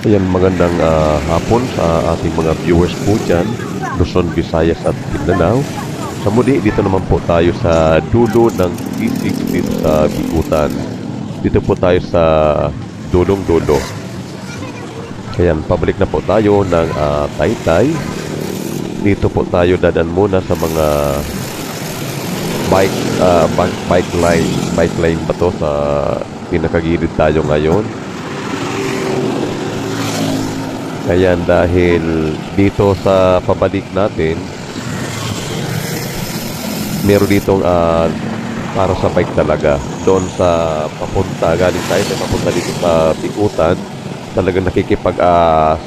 Ayan, magandang hapon sa ating mga viewers po dyan, Luzon, Visayas at Mindanao. Sa muli, dito naman po tayo sa dulo ng C6 dito sa Bikutan. Dito po tayo sa dulong dulo. Ayan, pabalik na po tayo ng Taytay. Dito po tayo dadan muna sa mga bike lane ba to sa pinakagilid tayo ngayon. Ayan, dahil dito sa pabalik natin, meron ditong para sa bike talaga. Doon sa papunta, galing tayo sa papunta dito sa Bikutan, talagang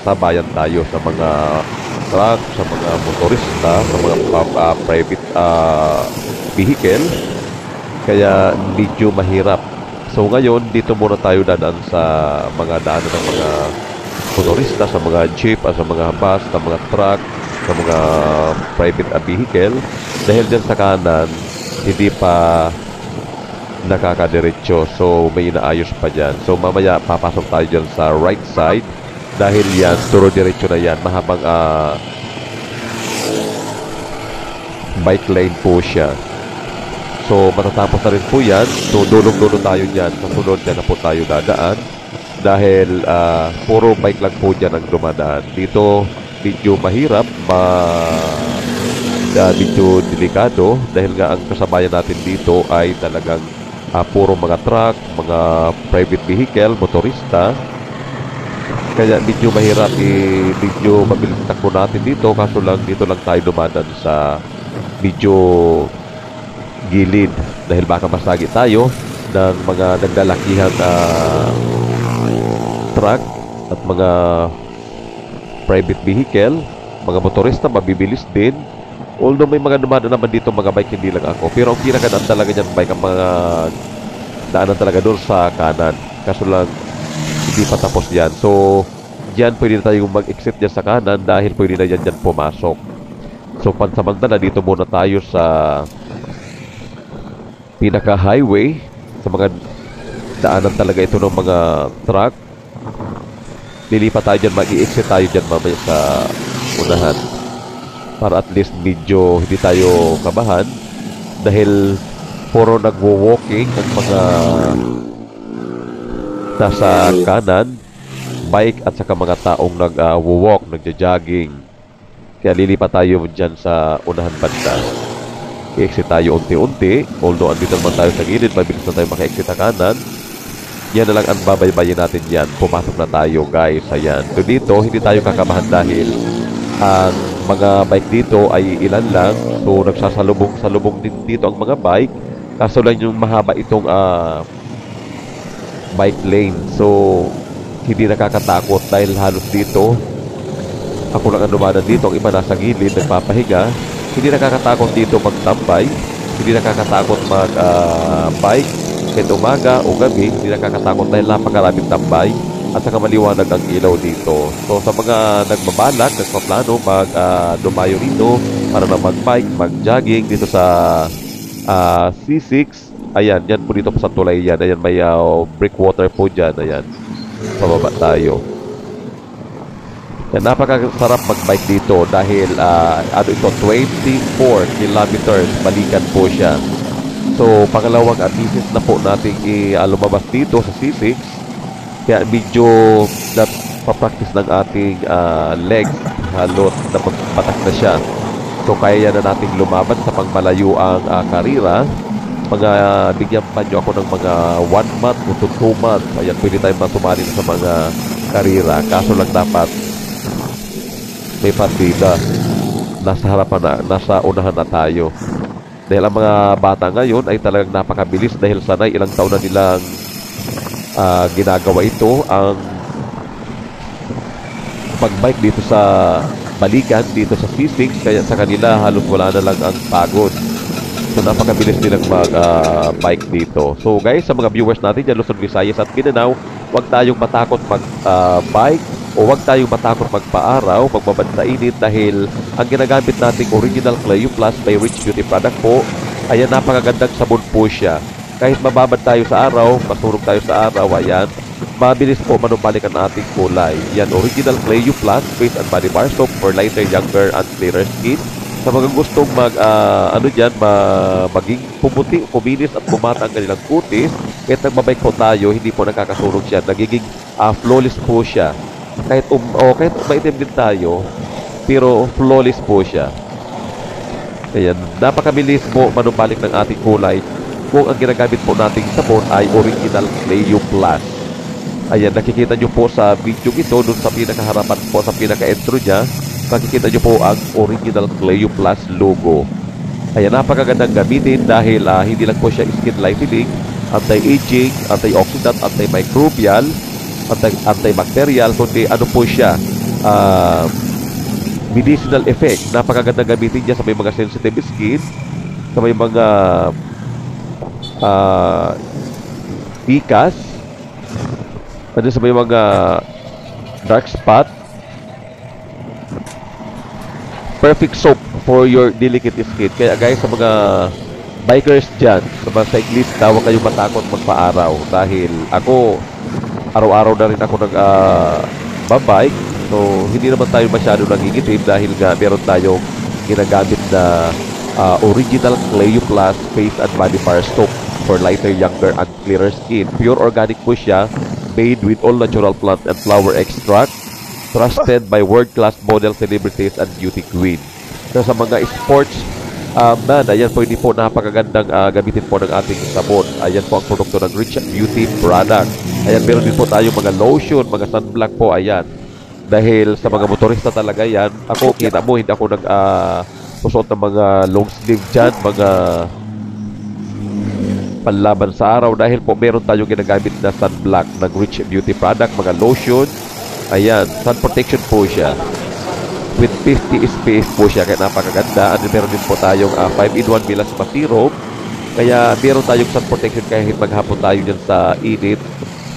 sabayan tayo sa mga truck, sa mga motorista, sa mga private vehicle. Kaya medyo mahirap. So ngayon, dito muna tayo dadaan sa mga daanan ng mga motorista, sa mga jeep, sa mga bus, sa mga truck, sa mga private vehicle. Dahil dyan sa kanan, hindi pa nakakadiretso. So, may inaayos pa dyan. So, mamaya papasok tayo dyan sa right side. Dahil yan, turo diretso na yan. Mahabang bike lane po siya. So, matatapos na rin po yan. So, dulong-dulo tayo dyan. Kasunod dyan na po tayo dadaan. Dahil puro bike lang po dyan ang dumadaan. Dito medyo mahirap, medyo delikado dahil nga ang kasabayan natin dito ay talagang puro mga truck, mga private vehicle, motorista. Kaya medyo mahirap, medyo mabilis takbo natin dito. Kaso lang dito lang tayo dumadaan sa medyo gilid dahil baka masagi tayo ng mga naglalakihang truck at mga private vehicle, mga motorista, mabibilis din. Although may mga dumadaan naman dito mga bike, hindi lang ako. Pero ang pinakadaan talaga dyan bike, ang mga daanan talaga doon sa kanan. Kaso lang, hindi pa tapos yan. So, dyan pwede na tayong mag-exit dyan sa kanan dahil pwede na dyan pumasok. So, pansamantala, dito muna tayo sa pinaka-highway, sa mga daanan talaga ito ng mga truck. Lilipat tayo dyan, mag-i-exit tayo dyan mamaya sa unahan para at least medyo hindi tayo kabahan dahil puro nagwo-walking ang mga nasa kanan, bike at saka mga taong nag-walk, nagja-jogging. Kaya lilipat tayo dyan sa unahan banda. I-exit tayo unti-unti, although andito naman tayo sa gilid, mabilis na tayo maka-exit sa kanan. Yan na lang ang babaybayin natin yan. Pumasok na tayo, guys. Ayan. So dito, hindi tayo kakabahan dahil ang mga bike dito ay ilan lang. So nagsasalubong din dito ang mga bike. Kaso lang yung mahaba itong bike lane. So hindi nakakatakot dahil halos dito ako lang ang dumadaan dito. Ang iba nasa gilid, nagpapahinga. Hindi nakakatakot dito magtambay. Hindi nakakatakot mag-bike. Kahit umaga o gabi, hindi nakakatakot dahil napakaraming tambay at saka maliwanag ang ilaw dito. So sa mga nagbabalak, nagpaplano, dumayo dito para na mag-bike, mag-jogging dito sa C6, ayan, yan po dito po sa tulay yan. Ayan, may breakwater po dyan. Ayan, pababa tayo. Yan, napakasarap mag-bike dito dahil ito, 24 kilometers, balikan po siya. So, pangalawang business na po natin lumabas dito sa C6. Kaya medyo papractice ng ating legs. Halos napapatak na siya. So, kaya na natin lumaban sa pangmalayo ang karira. Bigyan pa nyo ako ng mga 1 month o 2 months. Ayan, pwede tayong masumali sa mga karira. Kaso lang dapat may partida. Nasa harapan na, nasa unahan na tayo. Dahil ang mga bata ngayon ay talagang napakabilis dahil sanay ilang taon na nilang ginagawa ito. Ang pagbike dito sa balikan, dito sa C6, kaya sa kanila halos wala na lang ang pagod. So napakabilis nilang mag-bike dito. So guys, sa mga viewers natin dyan, Luzon, Visayas at Mindanao, huwag tayong matakot mag-bike o huwag tayong matakot magpaaraw, magbabad sa init dahil ang ginagamit nating original Cleo Plus by Rich Beauty product po ay napakagandang sabon po siya. kahit mababad tayo sa araw, masurog tayo sa araw, ayan, mabilis po manubalik ang ating kulay. Yan, original Cleo Plus face and body bar soap for lighter, younger, and clearer skin. Sa mga gustong maging pumuti, kuminis at bumata ang kanilang kutis, kahit nagbabike po tayo, hindi po nakakasurog siya. Nagiging flawless po siya. Kahit maitim din tayo, pero flawless po siya. Ayan, napakabilis po manubalik ng ating kulay kung ang ginagamit po nating sabon ay original Cleo Plus. Ayan, nakikita nyo po sa video ito, dun sa pinakaharapan po, sa pinaka-intro niya, makikita nyo po ang original Cleo Plus logo. Ayan, napakagandang gamitin dahil hindi lang po siya skin lightening, anti-aging, antioxidant, antimicrobial, antibacterial, kundi ano po siya, medicinal effect. Napakagandang gamitin niya sa may mga sensitive skin, sa may mga pikas, ano sa may mga dark spot. Perfect soap for your delicate skin. Kaya guys, sa mga bikers dyan, sa mga cyclista, huwag kayong matakot magpa-araw. Dahil ako, araw-araw na rin ako babike. So, hindi naman tayo masyado nangingitim dahil nga meron tayong ginagamit na original Cleo Plus face and body bar soap for lighter, younger, and clearer skin. Pure organic po siya, made with all natural plant and flower extract, trusted by world-class model celebrities and beauty queen. So, sa mga sports man, ayan po, hindi po napakagandang gamitin po ng ating sabon. Ayan po ang produkto ng Rich Beauty product. Ayan, meron din po tayo mga lotion, mga sunblock po, ayan. Dahil sa mga motorista talaga yan, ako, kita mo, hindi ako susuot ng mga long sleeve dyan, mga panlaban sa araw, dahil po meron tayong ginagamit na sunblock ng Rich Beauty product, mga lotion. Ayan, sun protection po siya. With 50 SPF po siya, kaya napakaganda. Ano, meron din po tayong 5-in-1 melasma serum. Kaya meron tayong sun protection kahit maghapon tayo dyan sa init.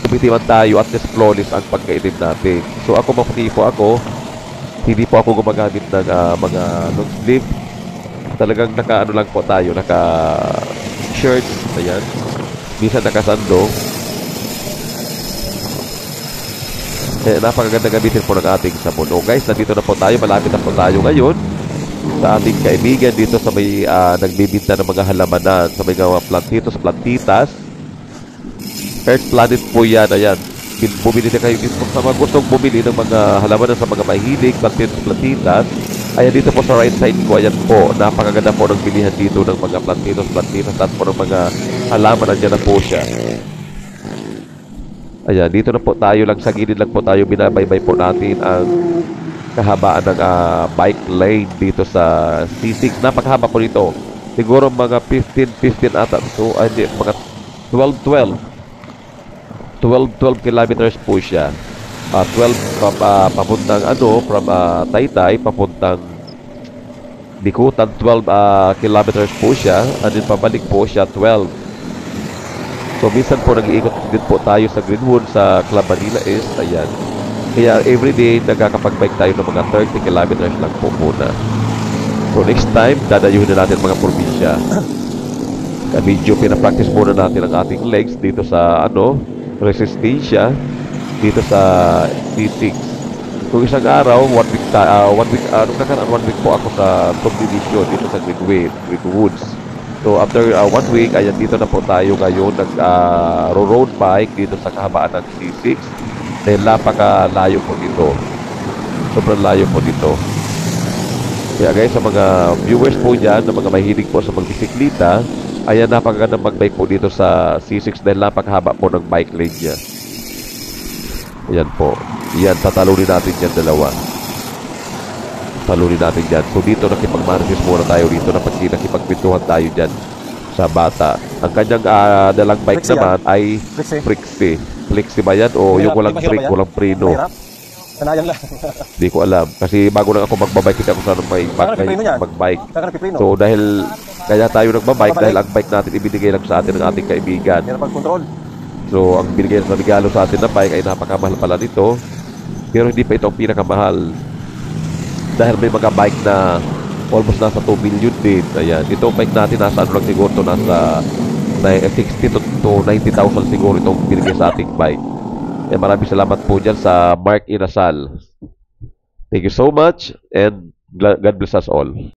Kumitiman tayo at least flawless ang pagkaitim natin. So ako, maputi po ako. Hindi po ako gumagamit ng mga long sleeve. Talagang naka-ano lang po tayo, naka-shirt. Ayan. Minsan nakasando. Eh, napakaganda gamitin po ng ating sabon. O guys, nandito na po tayo. Malapit na po tayo ngayon sa ating kaibigan dito sa may nagbibinta ng mga halamanan, sa may mga plantitos, plantitas. Earth Planet po yan. Ayan. Bumili na kayo dito sa mga gustong bumili ng mga halamanan sa mga mahilig, plantitos, plantitas. Ayan, dito po sa right side ko. Ayan po. Napakaganda po ng bilihan dito ng mga plantitos, plantitas at po ng mga halaman. Nandiyan na po siya. Ayan, dito na po tayo lang sa gilid lang po tayo, binabaybay po natin ang kahabaan ng bike lane dito sa C6. Napakahaba po nito. Siguro mga 15 ata. So, hindi, mga 12 kilometers po siya. 12 papuntang from Taytay, papuntang Bikutan, 12 kilometers po siya. And then pabalik po siya, 12. So, minsan po nag-iikot din po tayo sa Greenwood, sa Club Manila East. Ayan. Kaya everyday nagkakapag-bike tayo ng mga 30 kilometers lang po muna. So, next time, dadayuhin na natin mga probinsya. Kaya medyo pinapractice muna natin ang ating legs dito sa, Resistencia, dito sa C6. Kung isang araw, one week po ako sa subdivision dito sa Greenwoods. So, after 1 week, ayan, dito na po tayo ngayon nag-road bike dito sa kahabaan ng C6. Dahil napakalayo po dito. Sobrang layo po dito. Kaya guys, sa mga viewers po dyan, na mga mahilig po sa magbisiklita, ayan, napakagandang mag-bike po dito sa C6 dahil napakahaba po ng bike lane niya. Ayan po. Ayan, tatalunin natin dyan dalawa. Talunin natin dyan. So dito nakipag-marches muna tayo dito na nakipagpintuhan tayo dyan sa bata. Ang kanyang dalang bike Flexi naman yan? ay Flexi. Flexi ba yan? O yung walang brake, walang preno? Mahirap. Sanayang lang. Hindi ko alam. Kasi bago lang ako magbabike, hindi ako sana mag-bike. Saka nagpipreno. So dahil kaya tayo nagbabike, dahil ang bike natin ibinigay lang sa atin ng ating kaibigan. Meron pag-control. So ang binigay na regalo sa atin na bike ay napakamahal pala nito. Pero hindi pa ito ang pinakamahal. Dahil may mga bike na almost nasa 2 million din. Ayan. Ito bike natin nasa ano lang siguro to, nasa 60 to 90,000 siguro itong binigay sa ating bike. Eh, maraming salamat po dyan sa Mark Inasal. Thank you so much and God bless us all.